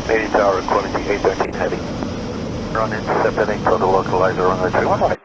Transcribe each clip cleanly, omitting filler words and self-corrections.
80 tower, quality 813 heavy. Run intercept heading for the localizer runway 31 right.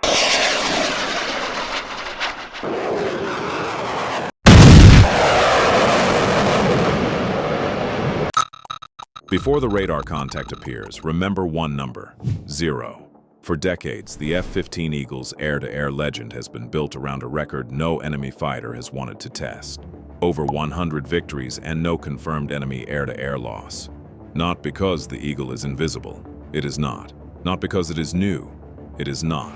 Before the radar contact appears, remember one number: 0. For decades, the F-15 Eagle's air-to-air legend has been built around a record no enemy fighter has wanted to test. Over 100 victories and no confirmed enemy air-to-air loss. Not because the Eagle is invisible. It is not. Not because it is new. It is not.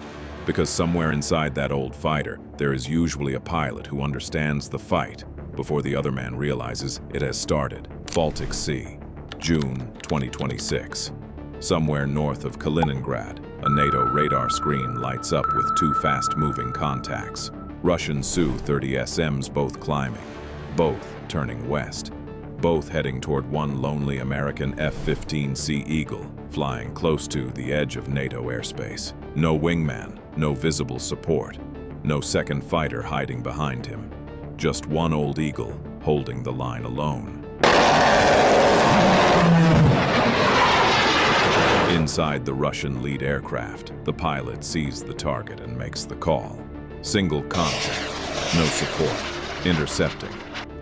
Because somewhere inside that old fighter, there is usually a pilot who understands the fight before the other man realizes it has started. Baltic Sea, June 2026. Somewhere north of Kaliningrad, a NATO radar screen lights up with two fast-moving contacts. Russian Su-30SMs both climbing, both turning west, both heading toward one lonely American F-15C Eagle, flying close to the edge of NATO airspace. No wingman, no visible support, no second fighter hiding behind him. Just one old Eagle holding the line alone. Inside the Russian lead aircraft, the pilot sees the target and makes the call. Single contact, no support, intercepting.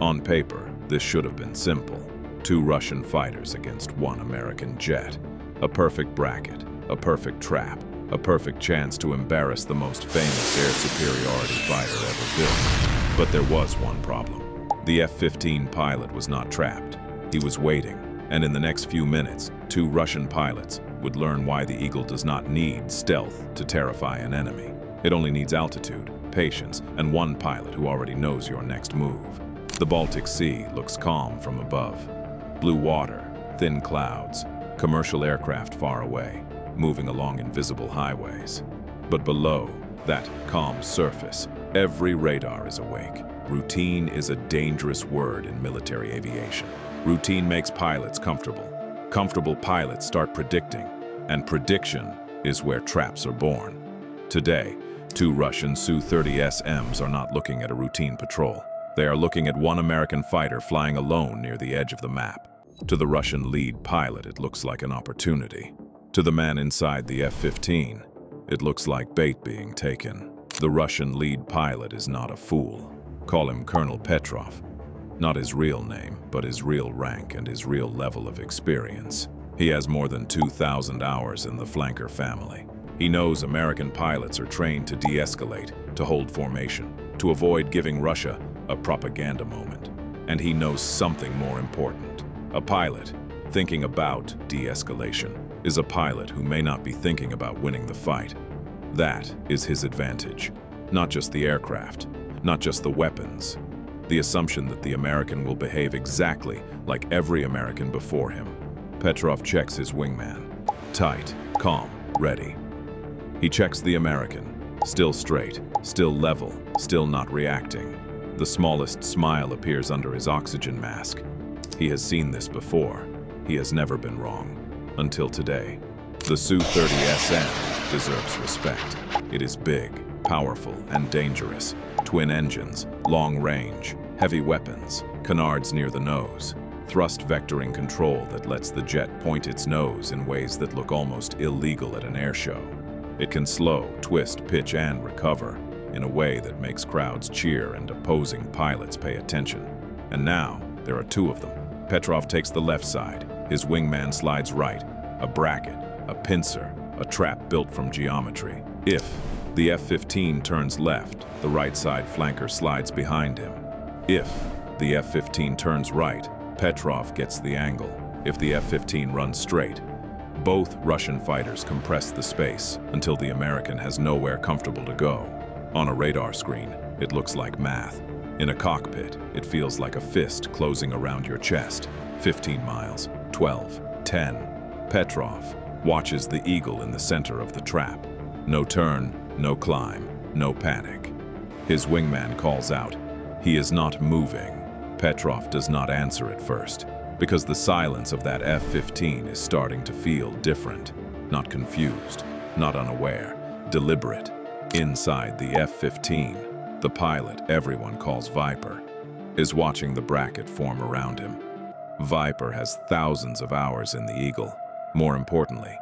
On paper, this should have been simple. Two Russian fighters against one American jet. A perfect bracket, a perfect trap, a perfect chance to embarrass the most famous air superiority fighter ever built. But there was one problem. The F-15 pilot was not trapped. He was waiting, and in the next few minutes, two Russian pilots would learn why the Eagle does not need stealth to terrify an enemy. It only needs altitude, patience, and one pilot who already knows your next move. The Baltic Sea looks calm from above. Blue water, thin clouds, commercial aircraft far away, moving along invisible highways. But below that calm surface, every radar is awake. Routine is a dangerous word in military aviation. Routine makes pilots comfortable. Comfortable pilots start predicting, and prediction is where traps are born. Today, two Russian Su-30SMs are not looking at a routine patrol. They are looking at one American fighter flying alone near the edge of the map. To the Russian lead pilot, it looks like an opportunity. To the man inside the F-15, it looks like bait being taken. The Russian lead pilot is not a fool. Call him Colonel Petrov. Not his real name, but his real rank and his real level of experience. He has more than 2,000 hours in the Flanker family. He knows American pilots are trained to de-escalate, to hold formation, to avoid giving Russia a propaganda moment. And he knows something more important. A pilot thinking about de-escalation is a pilot who may not be thinking about winning the fight. That is his advantage. Not just the aircraft, not just the weapons. The assumption that the American will behave exactly like every American before him. Petrov checks his wingman. Tight, calm, ready. He checks the American. Still straight, still level, still not reacting. The smallest smile appears under his oxygen mask. He has seen this before. He has never been wrong. Until today. The Su-30SM deserves respect. It is big, powerful, and dangerous. Twin engines, long range, heavy weapons, canards near the nose, thrust vectoring control that lets the jet point its nose in ways that look almost illegal at an air show. It can slow, twist, pitch, and recover in a way that makes crowds cheer and opposing pilots pay attention. And now, there are two of them. Petrov takes the left side, his wingman slides right, a bracket, a pincer, a trap built from geometry. If the F-15 turns left, the right side flanker slides behind him. If the F-15 turns right, Petrov gets the angle. If the F-15 runs straight, both Russian fighters compress the space until the American has nowhere comfortable to go. On a radar screen, it looks like math. In a cockpit, it feels like a fist closing around your chest. 15 miles, 12, 10. Petrov watches the Eagle in the center of the trap. No turn, no climb, no panic. His wingman calls out. He is not moving. Petrov does not answer at first, because the silence of that F-15 is starting to feel different. Not confused, not unaware, deliberate. Inside the F-15, the pilot everyone calls Viper is watching the bracket form around him. Viper has thousands of hours in the Eagle. More importantly,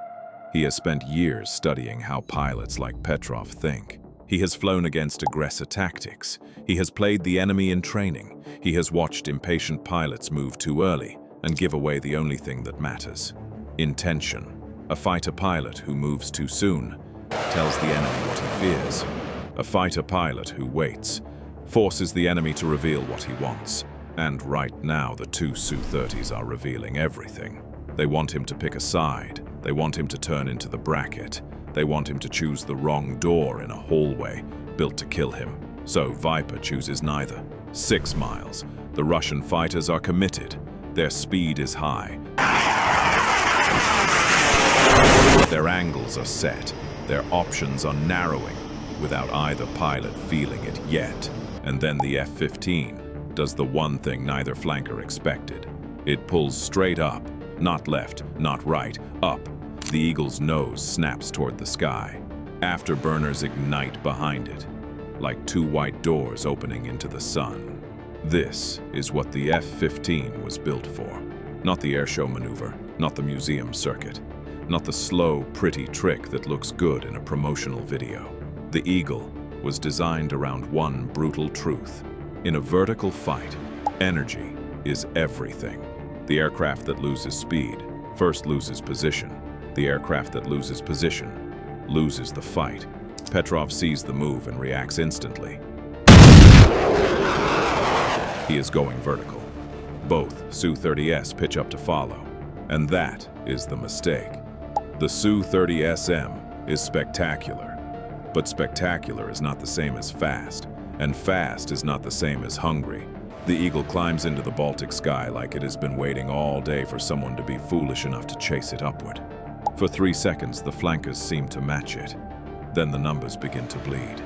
he has spent years studying how pilots like Petrov think. He has flown against aggressor tactics. He has played the enemy in training. He has watched impatient pilots move too early and give away the only thing that matters: intention. A fighter pilot who moves too soon tells the enemy what he fears. A fighter pilot who waits forces the enemy to reveal what he wants. And right now, the two Su-30s are revealing everything. They want him to pick a side. They want him to turn into the bracket. They want him to choose the wrong door in a hallway built to kill him. So Viper chooses neither. 6 miles. The Russian fighters are committed. Their speed is high. Their angles are set. Their options are narrowing, without either pilot feeling it yet. And then the F-15 does the one thing neither flanker expected. It pulls straight up, not left, not right, up. The Eagle's nose snaps toward the sky. Afterburners ignite behind it, like 2 white doors opening into the sun. This is what the F-15 was built for. Not the airshow maneuver, not the museum circuit, not the slow, pretty trick that looks good in a promotional video. The Eagle was designed around one brutal truth. In a vertical fight, energy is everything. The aircraft that loses speed first loses position. The aircraft that loses position loses the fight. Petrov sees the move and reacts instantly. He is going vertical. Both Su-30S pitch up to follow, and that is the mistake. The Su-30SM is spectacular, but spectacular is not the same as fast, and fast is not the same as hungry. The Eagle climbs into the Baltic sky like it has been waiting all day for someone to be foolish enough to chase it upward. For 3 seconds, the flankers seem to match it. Then the numbers begin to bleed.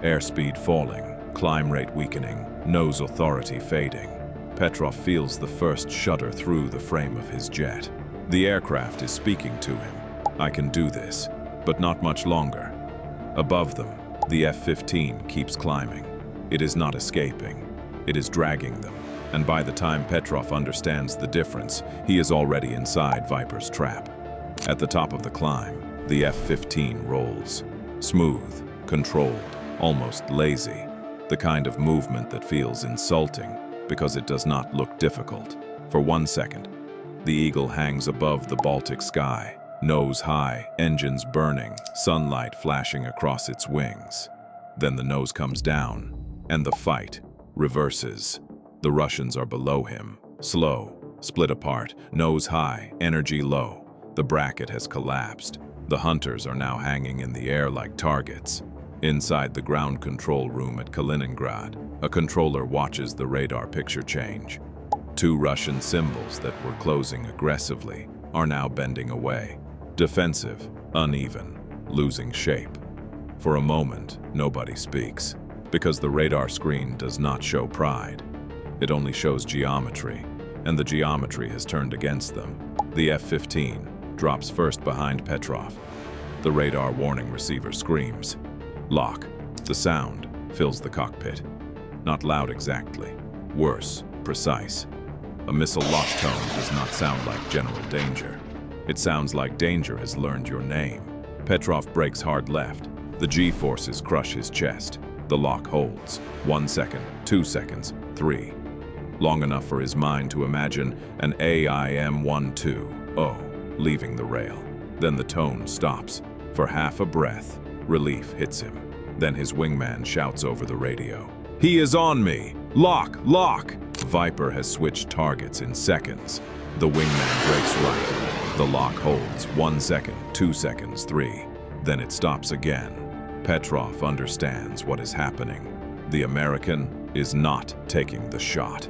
Airspeed falling, climb rate weakening, nose authority fading. Petrov feels the first shudder through the frame of his jet. The aircraft is speaking to him. I can do this, but not much longer. Above them, the F-15 keeps climbing. It is not escaping. It is dragging them, and by the time Petrov understands the difference, he is already inside Viper's trap. At the top of the climb, the F-15 rolls. Smooth, controlled, almost lazy. The kind of movement that feels insulting because it does not look difficult. For 1 second, the Eagle hangs above the Baltic sky, nose high, engines burning, sunlight flashing across its wings. Then the nose comes down, and the fight reverses. The Russians are below him, slow, split apart, nose high, energy low. The bracket has collapsed. The hunters are now hanging in the air like targets. Inside the ground control room at Kaliningrad, a controller watches the radar picture change. 2 Russian symbols that were closing aggressively are now bending away. Defensive, uneven, losing shape. For a moment, nobody speaks, because the radar screen does not show pride. It only shows geometry, and the geometry has turned against them. The F-15 drops first behind Petrov. The radar warning receiver screams. Lock. The sound fills the cockpit. Not loud exactly. Worse, precise. A missile lock tone does not sound like general danger. It sounds like danger has learned your name. Petrov brakes hard left. The G-forces crush his chest. The lock holds. 1 second, 2 seconds, 3. Long enough for his mind to imagine an AIM-120 leaving the rail. Then the tone stops. For half a breath, relief hits him. Then his wingman shouts over the radio. "He is on me! Lock! Lock!" Viper has switched targets in seconds. The wingman brakes right. The lock holds. 1 second, 2 seconds, 3. Then it stops again. Petrov understands what is happening. The American is not taking the shot.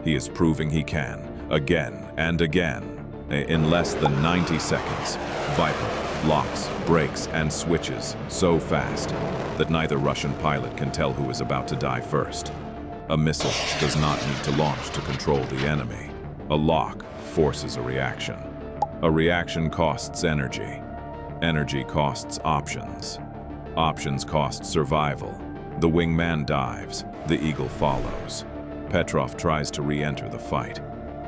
He is proving he can, again and again. In less than 90 seconds, Viper locks, brakes, and switches so fast that neither Russian pilot can tell who is about to die first. A missile does not need to launch to control the enemy. A lock forces a reaction. A reaction costs energy. Energy costs options. Options cost survival. The wingman dives. The Eagle follows. Petrov tries to re-enter the fight.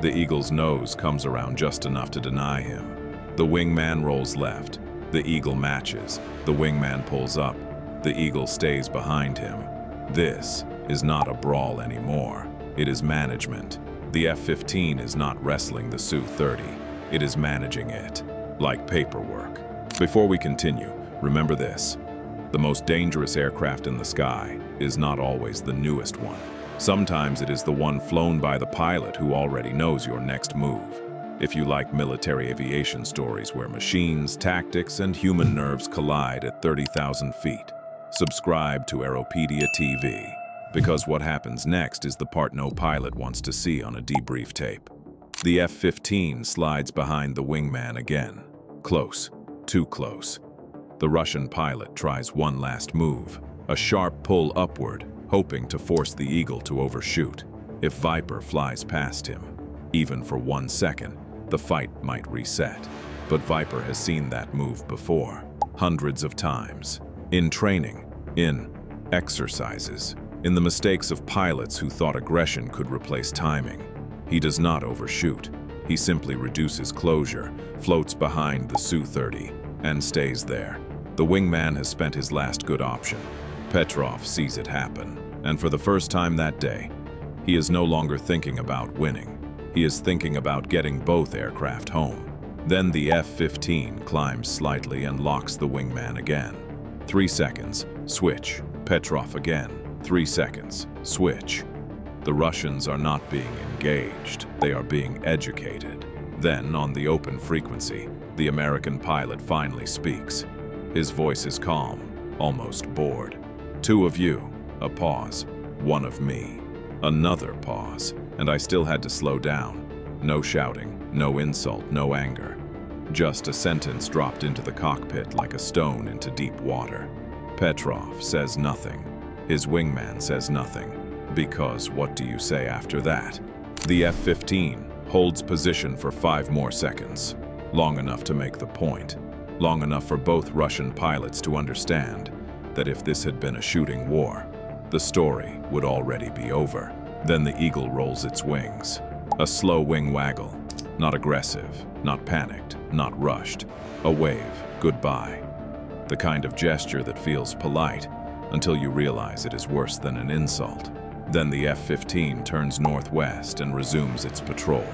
The Eagle's nose comes around just enough to deny him. The wingman rolls left. The Eagle matches. The wingman pulls up. The Eagle stays behind him. This is not a brawl anymore. It is management. The F-15 is not wrestling the Su-30. It is managing it, like paperwork. Before we continue, remember this. The most dangerous aircraft in the sky is not always the newest one. Sometimes it is the one flown by the pilot who already knows your next move. If you like military aviation stories where machines, tactics, and human nerves collide at 30,000 feet, subscribe to Aeropedia TV, because what happens next is the part no pilot wants to see on a debrief tape. The F-15 slides behind the wingman again. Close. Too close. The Russian pilot tries one last move, a sharp pull upward, hoping to force the Eagle to overshoot. If Viper flies past him, even for 1 second, the fight might reset. But Viper has seen that move before, hundreds of times. In training, in exercises, in the mistakes of pilots who thought aggression could replace timing. He does not overshoot. He simply reduces closure, floats behind the Su-30, and stays there. The wingman has spent his last good option. Petrov sees it happen, and for the first time that day, he is no longer thinking about winning. He is thinking about getting both aircraft home. Then the F-15 climbs slightly and locks the wingman again. 3 seconds, switch. Petrov again. 3 seconds, switch. The Russians are not being engaged, they are being educated. Then, on the open frequency, the American pilot finally speaks. His voice is calm, almost bored. 2 of you, a pause. 1 of me, another pause. And I still had to slow down. No shouting, no insult, no anger. Just a sentence dropped into the cockpit like a stone into deep water. Petrov says nothing. His wingman says nothing. Because what do you say after that? The F-15 holds position for 5 more seconds. Long enough to make the point. Long enough for both Russian pilots to understand that if this had been a shooting war, the story would already be over. Then the Eagle rolls its wings. A slow wing waggle. Not aggressive, not panicked, not rushed. A wave, goodbye. The kind of gesture that feels polite until you realize it is worse than an insult. Then the F-15 turns northwest and resumes its patrol.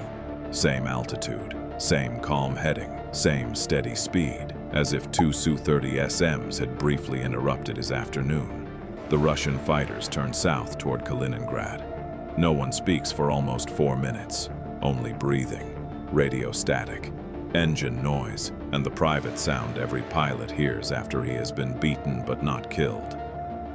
Same altitude, same calm heading, same steady speed, as if 2 Su-30SMs had briefly interrupted his afternoon. The Russian fighters turn south toward Kaliningrad. No one speaks for almost 4 minutes, only breathing, radio static, engine noise, and the private sound every pilot hears after he has been beaten but not killed.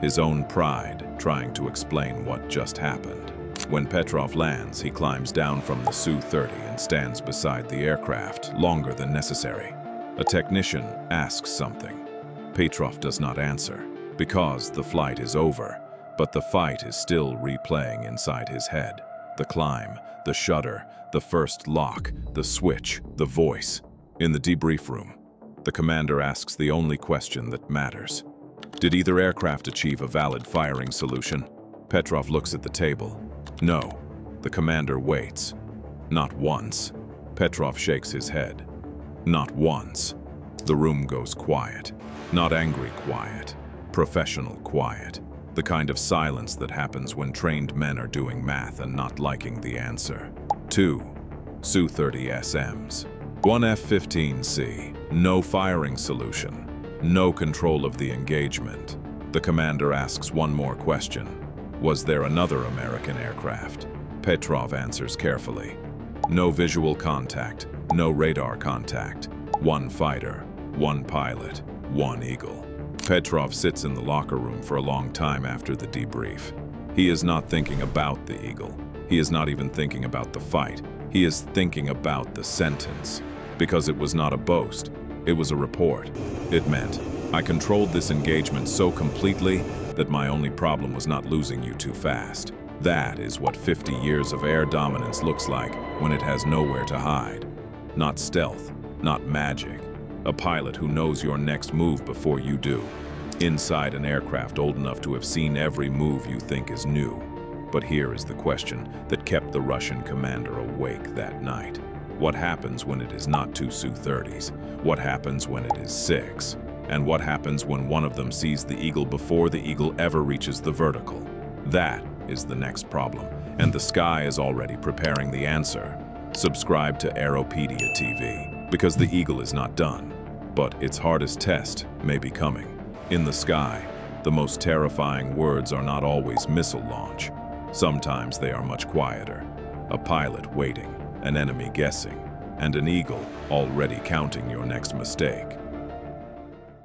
His own pride trying to explain what just happened. When Petrov lands, he climbs down from the Su-30 and stands beside the aircraft longer than necessary. A technician asks something. Petrov does not answer, because the flight is over, but the fight is still replaying inside his head. The climb, the shudder, the first lock, the switch, the voice. In the debrief room, the commander asks the only question that matters. Did either aircraft achieve a valid firing solution? Petrov looks at the table. No. The commander waits. Not once. Petrov shakes his head. Not once. The room goes quiet. Not angry quiet. Professional quiet. The kind of silence that happens when trained men are doing math and not liking the answer. 2 Su-30SMs. 1 F-15C. No firing solution. No control of the engagement. The commander asks one more question. Was there another American aircraft? Petrov answers carefully. No visual contact, no radar contact. 1 fighter, 1 pilot, 1 Eagle. Petrov sits in the locker room for a long time after the debrief. He is not thinking about the Eagle. He is not even thinking about the fight. He is thinking about the sentence. Because it was not a boast. It was a report. It meant, I controlled this engagement so completely that my only problem was not losing you too fast. That is what 50 years of air dominance looks like when it has nowhere to hide. Not stealth, not magic. A pilot who knows your next move before you do. Inside an aircraft old enough to have seen every move you think is new. But here is the question that kept the Russian commander awake that night. What happens when it is not two Su-30s? What happens when it is 6? And what happens when one of them sees the Eagle before the Eagle ever reaches the vertical? That is the next problem, and the sky is already preparing the answer. Subscribe to Aeropedia TV, because the Eagle is not done, but its hardest test may be coming. In the sky, the most terrifying words are not always missile launch. Sometimes they are much quieter. A pilot waiting, an enemy guessing, and an eagle already counting your next mistake.